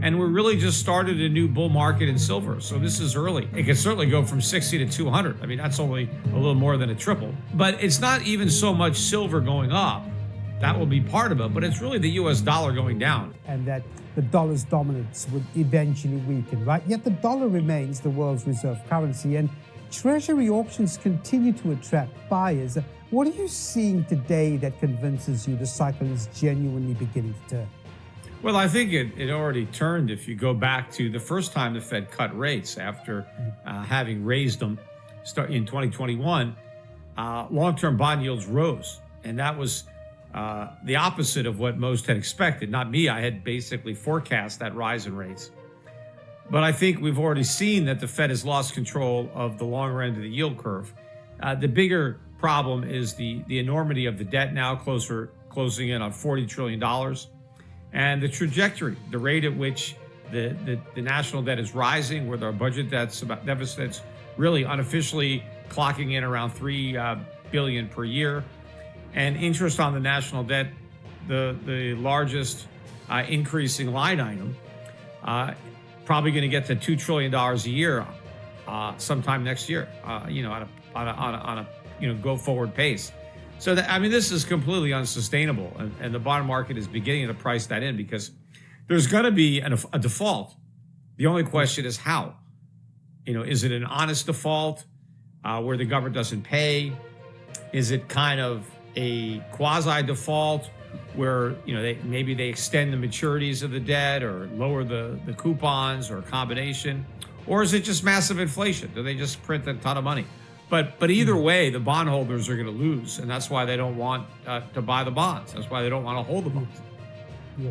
And we're really just started a new bull market in silver. So this is early. It can certainly go from 60 to 200. I mean, that's only a little more than a triple. But it's not even so much silver going up. That will be part of it. But it's really the US dollar going down. And that the dollar's dominance would eventually weaken, right? Yet the dollar remains the world's reserve currency, and Treasury auctions continue to attract buyers. What are you seeing today that convinces you the cycle is genuinely beginning to turn? Well, I think it already turned if you go back to the first time the Fed cut rates after having raised them in 2021. Long-term bond yields rose, and that was the opposite of what most had expected. Not me. I had basically forecast that rise in rates. But I think we've already seen that the Fed has lost control of the longer end of the yield curve. The bigger problem is the enormity of the debt now closing in on $40 trillion. And the trajectory, the rate at which the national debt is rising, with our budget deficits really unofficially clocking in around $3 billion per year. And interest on the national debt, the largest increasing line item, probably going to get to $2 trillion a year sometime next year, on a go forward pace. So this is completely unsustainable, and the bond market is beginning to price that in because there's going to be a default. The only question is how. Is it an honest default where the government doesn't pay? Is it kind of a quasi default where maybe they extend the maturities of the debt or lower the coupons or a combination? Or is it just massive inflation? Do they just print a ton of money? But either way, the bondholders are going to lose, and that's why they don't want to buy the bonds. That's why they don't want to hold the bonds. Yeah.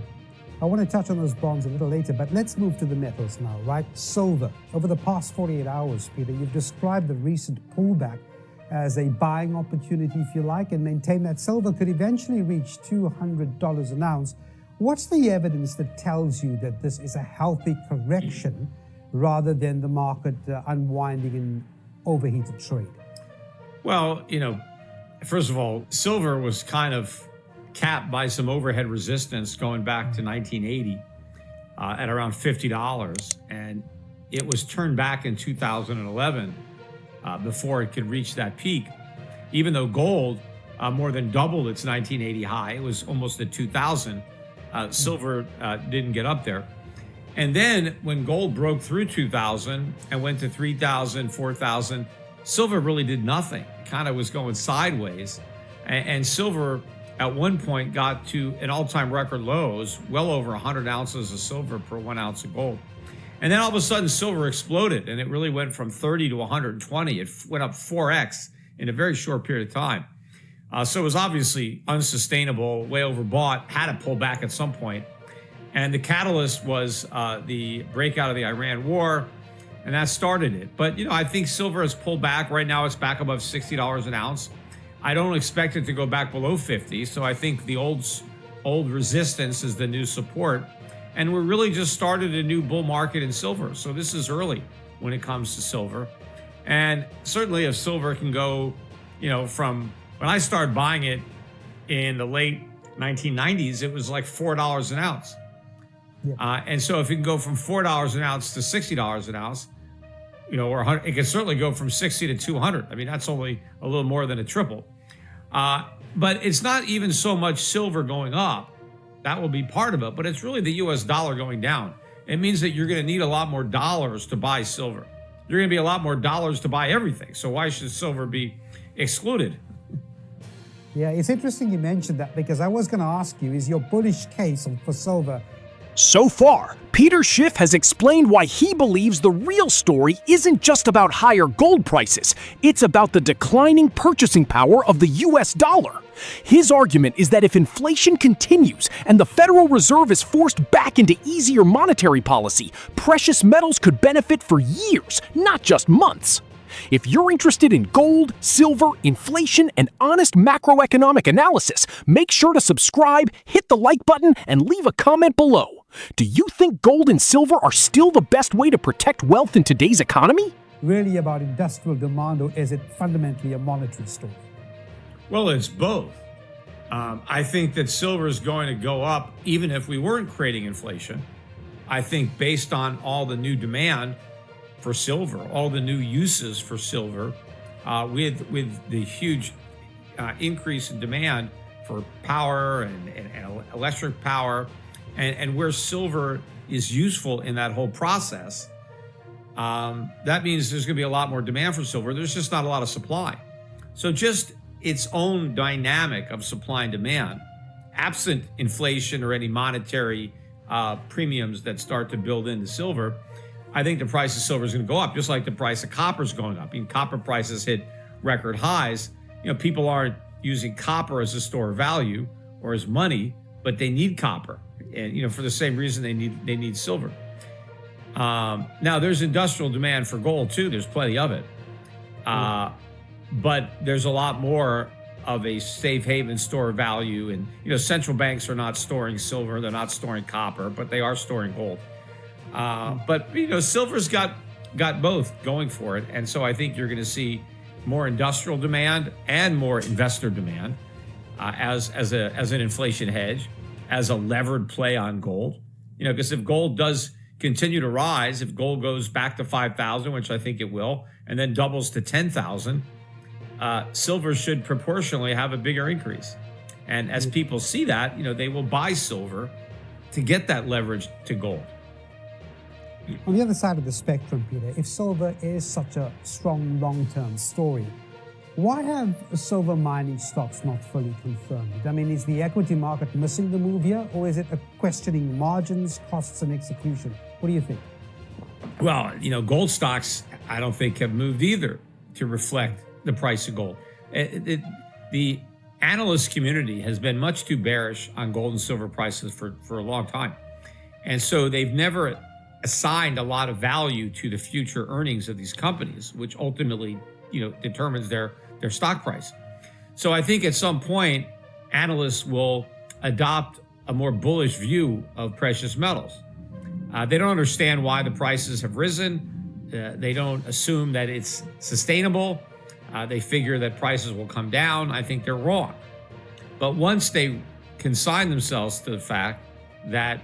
I want to touch on those bonds a little later, but let's move to the metals now, right? Silver. Over the past 48 hours, Peter, you've described the recent pullback as a buying opportunity, if you like, and maintain that silver could eventually reach $200 an ounce. What's the evidence that tells you that this is a healthy correction rather than the market unwinding in overheated trade? Well, first of all, silver was kind of capped by some overhead resistance going back to 1980 at around $50. And it was turned back in 2011 before it could reach that peak. Even though gold more than doubled its 1980 high, it was almost at 2000. Silver didn't get up there. And then when gold broke through 2000 and went to 3,000, 4,000, silver really did nothing. It kind of was going sideways. And silver at one point got to an all-time record lows, well over 100 ounces of silver per 1 ounce of gold. And then all of a sudden silver exploded, and it really went from 30 to 120. It went up 4x in a very short period of time. So it was obviously unsustainable, way overbought, had to pull back at some point. And the catalyst was the breakout of the Iran war, and that started it. But, I think silver has pulled back. Right now, it's back above $60 an ounce. I don't expect it to go back below 50. So I think the old resistance is the new support. And we're really just started a new bull market in silver. So this is early when it comes to silver. And certainly if silver can go, from when I started buying it in the late 1990s, it was like $4 an ounce. Yeah. And so if it can go from $4 an ounce to $60 an ounce, or it can certainly go from 60 to 200. I mean, that's only a little more than a triple. But it's not even so much silver going up. That will be part of it. But it's really the US dollar going down. It means that you're going to need a lot more dollars to buy silver. You're going to be a lot more dollars to buy everything. So why should silver be excluded? Yeah, it's interesting you mentioned that, because I was going to ask you, is your bullish case for silver? So far, Peter Schiff has explained why he believes the real story isn't just about higher gold prices, it's about the declining purchasing power of the US dollar. His argument is that if inflation continues and the Federal Reserve is forced back into easier monetary policy, precious metals could benefit for years, not just months. If you're interested in gold, silver, inflation, and honest macroeconomic analysis, make sure to subscribe, hit the like button, and leave a comment below. Do you think gold and silver are still the best way to protect wealth in today's economy? Really about industrial demand, or is it fundamentally a monetary story? Well, it's both. I think that silver is going to go up even if we weren't creating inflation. I think based on all the new demand for silver, all the new uses for silver, with the huge increase in demand for power and electric power, and where silver is useful in that whole process, that means there's going to be a lot more demand for silver. There's just not a lot of supply. So just its own dynamic of supply and demand, absent inflation or any monetary premiums that start to build into silver, I think the price of silver is going to go up, just like the price of copper is going up. I mean, copper prices hit record highs. People aren't using copper as a store of value or as money, but they need copper, and for the same reason they need silver. Now there's industrial demand for gold too. There's plenty of it, but there's a lot more of a safe haven store of value. And central banks are not storing silver, they're not storing copper, but they are storing gold. But silver's got both going for it, and so I think you're going to see more industrial demand and more investor demand as an inflation hedge, as a levered play on gold. Because if gold does continue to rise, if gold goes back to 5,000, which I think it will, and then doubles to 10,000, silver should proportionally have a bigger increase. And as people see that, they will buy silver to get that leverage to gold. On the other side of the spectrum, Peter, if silver is such a strong long-term story, why have silver mining stocks not fully confirmed it? I mean, is the equity market missing the move here, or is it a questioning margins, costs, and execution? What do you think? Well, gold stocks, I don't think have moved either to reflect the price of gold. The analyst community has been much too bearish on gold and silver prices for a long time. And so they've never assigned a lot of value to the future earnings of these companies, which ultimately, determines their stock price. So I think at some point, analysts will adopt a more bullish view of precious metals. They don't understand why the prices have risen. They don't assume that it's sustainable. They figure that prices will come down. I think they're wrong. But once they consign themselves to the fact that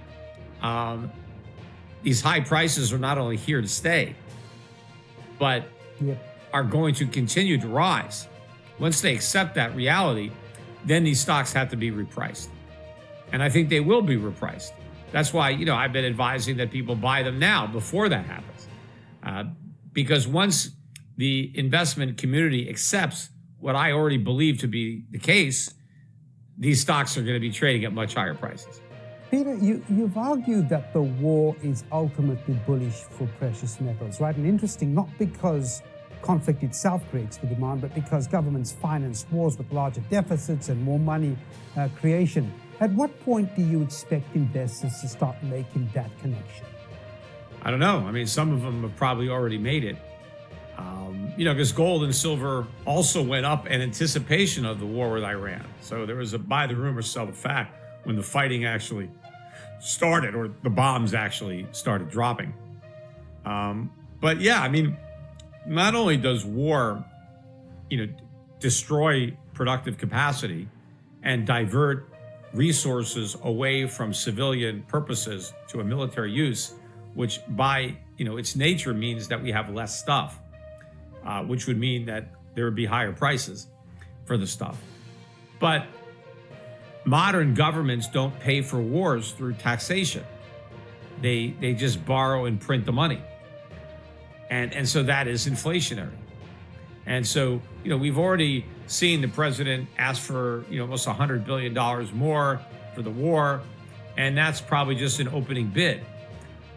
these high prices are not only here to stay, but are going to continue to rise, once they accept that reality, then these stocks have to be repriced. And I think they will be repriced. That's why, I've been advising that people buy them now before that happens. Because once the investment community accepts what I already believe to be the case, these stocks are going to be trading at much higher prices. Peter, you've argued that the war is ultimately bullish for precious metals, right? And interesting, not because conflict itself creates the demand, but because governments finance wars with larger deficits and more money creation. At what point do you expect investors to start making that connection? I don't know. I mean, some of them have probably already made it. Because gold and silver also went up in anticipation of the war with Iran. So there was a buy the rumor, sell the fact when the fighting actually started, or the bombs actually started dropping. But yeah, I mean, not only does war, destroy productive capacity and divert resources away from civilian purposes to a military use, which by its nature means that we have less stuff, which would mean that there would be higher prices for the stuff. But modern governments don't pay for wars through taxation. They just borrow and print the money. And so that is inflationary. And so, we've already seen the president ask for, almost $100 billion more for the war. And that's probably just an opening bid.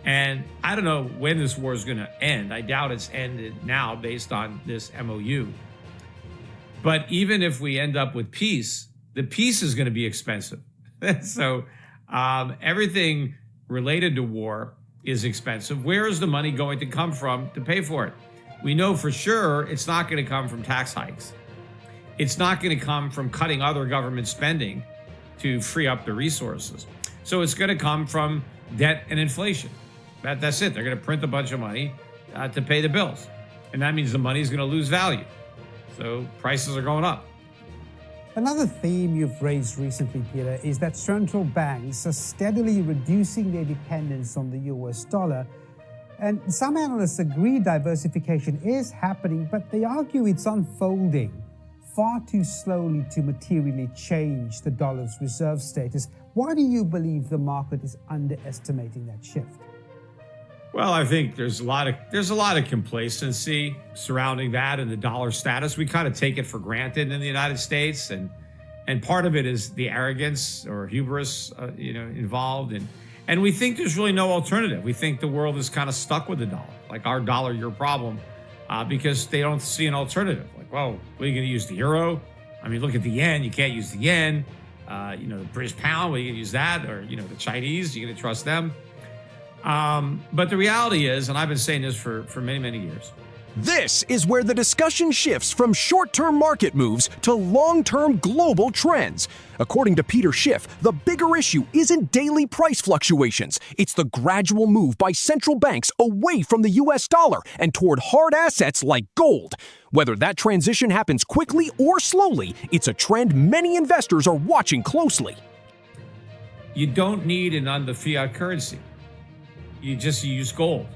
And I don't know when this war is going to end. I doubt it's ended now based on this MOU. But even if we end up with peace, the peace is going to be expensive. So everything related to war is expensive. Where is the money going to come from to pay for it? We know for sure it's not going to come from tax hikes. It's not going to come from cutting other government spending to free up the resources. So it's going to come from debt and inflation. That's it. They're going to print a bunch of money to pay the bills. And that means the money is going to lose value. So prices are going up. Another theme you've raised recently, Peter, is that central banks are steadily reducing their dependence on the US dollar. And some analysts agree diversification is happening, but they argue it's unfolding far too slowly to materially change the dollar's reserve status. Why do you believe the market is underestimating that shift? Well, I think there's a lot of complacency surrounding that and the dollar status. We kind of take it for granted in the United States, and part of it is the arrogance or hubris, involved, and we think there's really no alternative. We think the world is kind of stuck with the dollar, like our dollar, your problem, because they don't see an alternative. Like, well, what are you going to use, the euro? I mean, look at the yen. You can't use the yen. The British pound. Well, you can use that, or the Chinese. You're going to trust them. But the reality is, and I've been saying this for many, many years. This is where the discussion shifts from short-term market moves to long-term global trends. According to Peter Schiff, the bigger issue isn't daily price fluctuations. It's the gradual move by central banks away from the US dollar and toward hard assets like gold. Whether that transition happens quickly or slowly, it's a trend many investors are watching closely. You don't need another fiat currency. You just use gold.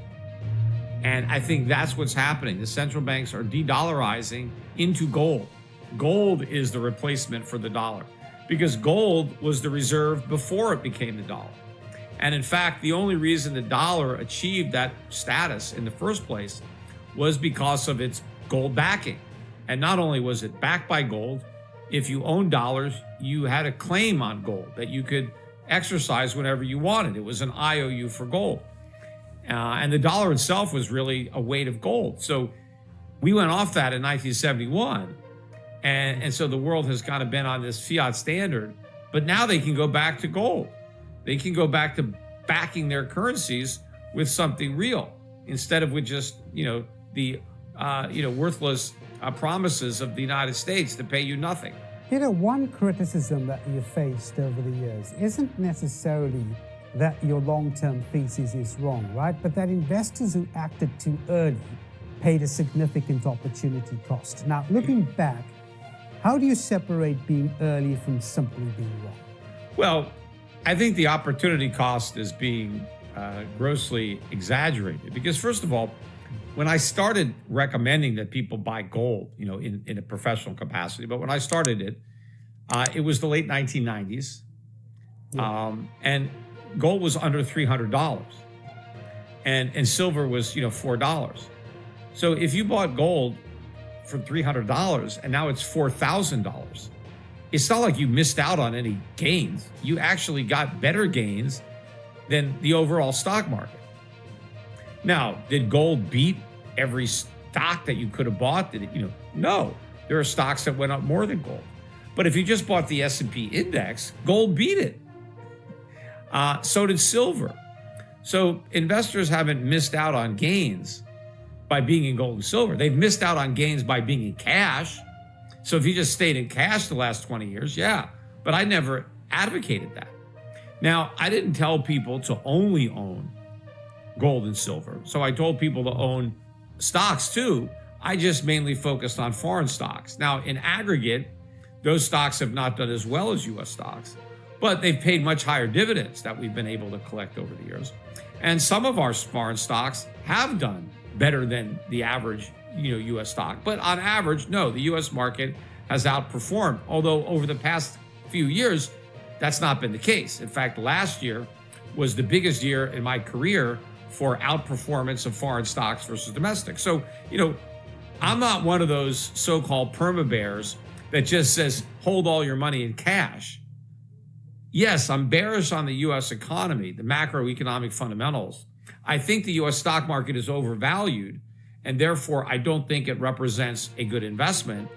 And I think that's what's happening. The central banks are de-dollarizing into gold. Gold is the replacement for the dollar because gold was the reserve before it became the dollar. And in fact, the only reason the dollar achieved that status in the first place was because of its gold backing. And not only was it backed by gold, if you owned dollars, you had a claim on gold that you could exercise whenever you wanted. It was an IOU for gold. And the dollar itself was really a weight of gold. So we went off that in 1971. And so the world has kind of been on this fiat standard. But now they can go back to gold. They can go back to backing their currencies with something real instead of with just, the worthless promises of the United States to pay you nothing. One criticism that you faced over the years isn't necessarily that your long-term thesis is wrong, right? But that investors who acted too early paid a significant opportunity cost. Now, looking back, how do you separate being early from simply being wrong? Well, I think the opportunity cost is being grossly exaggerated because, first of all, when I started recommending that people buy gold, in a professional capacity, but when I started it, it was the late 1990s. Yeah. And gold was under $300 and silver was, $4. So if you bought gold for $300 and now it's $4,000, it's not like you missed out on any gains. You actually got better gains than the overall stock market. Now, did gold beat every stock that you could have bought? Did it, no. There are stocks that went up more than gold. But if you just bought the S&P index, gold beat it. So did silver. So investors haven't missed out on gains by being in gold and silver. They've missed out on gains by being in cash. So if you just stayed in cash the last 20 years, yeah. But I never advocated that. Now, I didn't tell people to only own gold and silver. So I told people to own stocks too. I just mainly focused on foreign stocks. Now, in aggregate, those stocks have not done as well as U.S. stocks. But they've paid much higher dividends that we've been able to collect over the years. And some of our foreign stocks have done better than the average, U.S. stock. But on average, no, the U.S. market has outperformed. Although over the past few years, that's not been the case. In fact, last year was the biggest year in my career for outperformance of foreign stocks versus domestic. So, I'm not one of those so-called perma bears that just says, hold all your money in cash. Yes, I'm bearish on the U.S. economy, the macroeconomic fundamentals. I think the U.S. stock market is overvalued, and therefore I don't think it represents a good investment.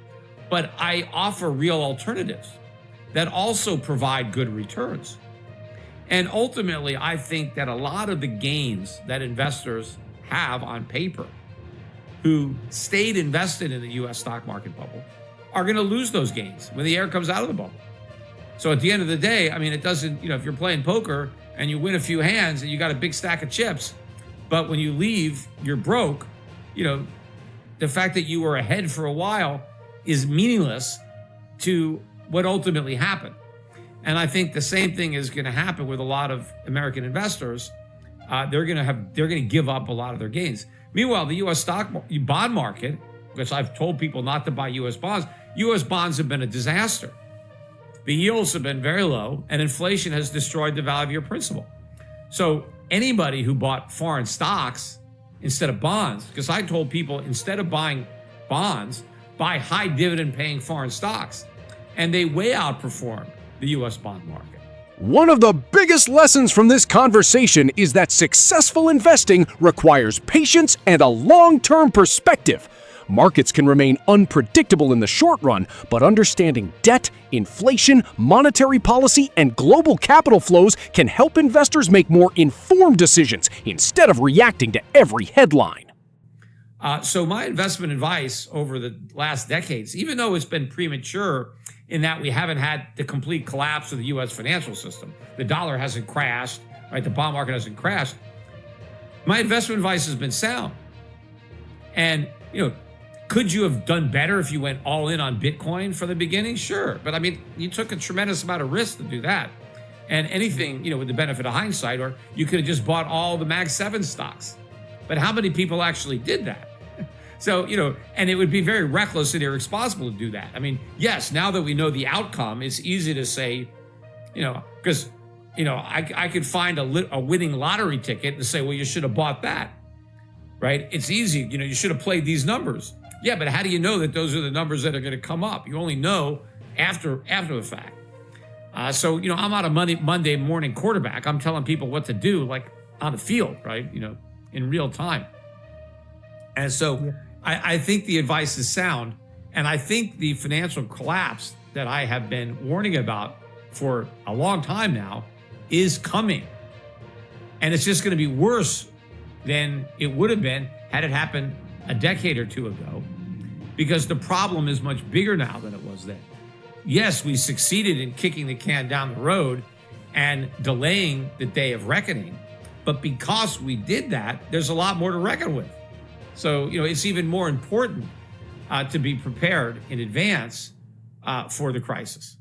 But I offer real alternatives that also provide good returns. And ultimately, I think that a lot of the gains that investors have on paper who stayed invested in the U.S. stock market bubble are going to lose those gains when the air comes out of the bubble. So at the end of the day, it doesn't, if you're playing poker and you win a few hands and you got a big stack of chips, but when you leave, you're broke, the fact that you were ahead for a while is meaningless to what ultimately happened. And I think the same thing is going to happen with a lot of American investors. They're going to give up a lot of their gains. Meanwhile, the U.S. bond market, which I've told people not to buy U.S. bonds have been a disaster. The yields have been very low, and inflation has destroyed the value of your principal. So anybody who bought foreign stocks instead of bonds, because I told people instead of buying bonds, buy high dividend paying foreign stocks, and they way outperform the U.S. bond market. One of the biggest lessons from this conversation is that successful investing requires patience and a long-term perspective. Markets can remain unpredictable in the short run, but understanding debt, inflation, monetary policy, and global capital flows can help investors make more informed decisions instead of reacting to every headline. So my investment advice over the last decades, even though it's been premature in that we haven't had the complete collapse of the U.S. financial system, the dollar hasn't crashed, right? The bond market hasn't crashed. My investment advice has been sound. And, could you have done better if you went all in on Bitcoin from the beginning? Sure. But I mean, you took a tremendous amount of risk to do that. And anything, with the benefit of hindsight, or you could have just bought all the Mag 7 stocks. But how many people actually did that? So, and it would be very reckless and irresponsible to do that. I mean, yes, now that we know the outcome, it's easy to say, because, I could find a winning lottery ticket and say, well, you should have bought that, right? It's easy. You should have played these numbers. Yeah, but how do you know that those are the numbers that are going to come up? You only know after the fact. So, I'm not a Monday morning quarterback. I'm telling people what to do, like on the field, right? In real time. And so yeah. I think the advice is sound. And I think the financial collapse that I have been warning about for a long time now is coming. And it's just going to be worse than it would have been had it happened a decade or two ago, because the problem is much bigger now than it was then. Yes, we succeeded in kicking the can down the road and delaying the day of reckoning, but because we did that, there's a lot more to reckon with. So, it's even more important to be prepared in advance for the crisis.